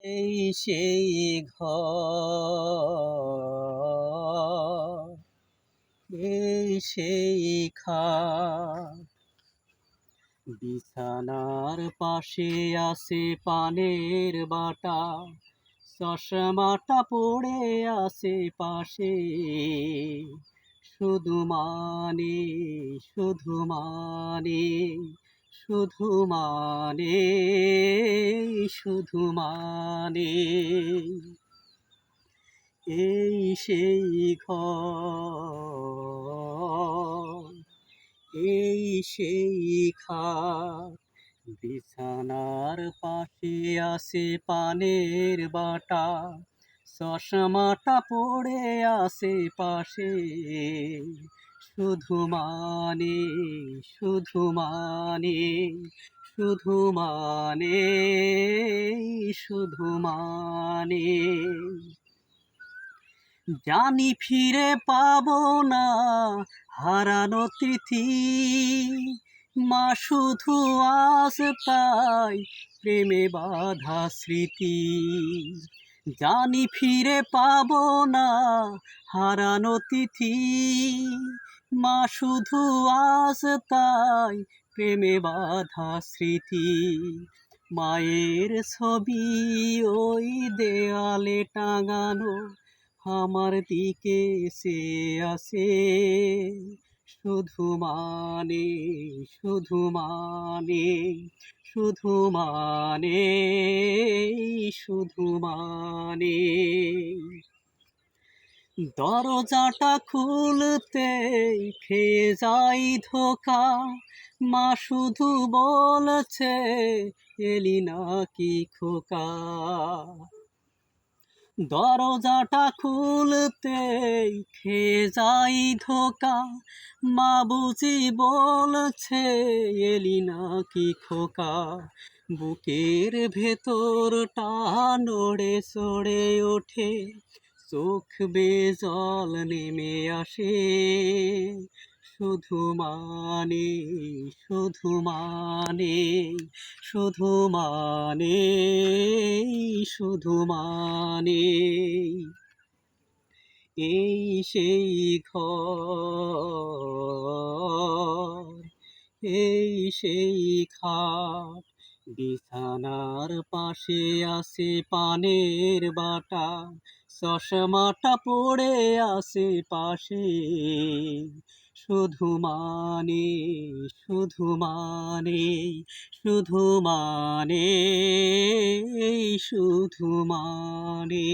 এই সেই ঘর, এই সেই খাট, বিছানার পাশে আছে পানের বাটা, চশমাটা পড়ে আছে পাশে, শুধু মানে, শুধু মানে, শুধু মানে, শুধু মানে, এই সেই ঘর, এই সেই খাট, বিছানার পাশে আছে পানের বাটা, চশমাটা পড়ে আছে পাশে, শুধু মানে, শুধু মানে, শুধু মানে, শুধু মানে, জানি ফিরে পাবো না হারানো তিথি, মা শুধু আজ তাই প্রেমে বাঁধা স্মৃতি, জানি ফিরে পাবো না হারানো তিথি, মা শুধু আজ তাই প্রেমে বাঁধা স্মৃতি, মায়ের ছবি ওই দেয়ালে টাঙানো, আমার দিকে চেয়ে আছে, শুধু মানে, শুধু মানে, শুধু মানে, শুধু মানে, দরজাটা খুলতেই খেয়ে যাই ধোকা, মা শুধু বলছে এলি নাকি খোকা, দরজাটা খুলতেই খেয়ে যাই ধোকা, মা বুঝি বলছে এলি নাকি খোকা, বুকের ভেতরটা নড়ে চড়ে ওঠে, চোখ বেয়ে জল নেমে আসে, শুধু মানে, শুধু মানে, শুধু মানে, শুধু মানে, এই সেই ঘর, এই সেই খাট, বিছানার পাশে আছে পানের বাটা, চশমাটা পড়ে আছে পাশে, শুধু মানে, শুধু মানে, শুধু মানে, শুধু মানে।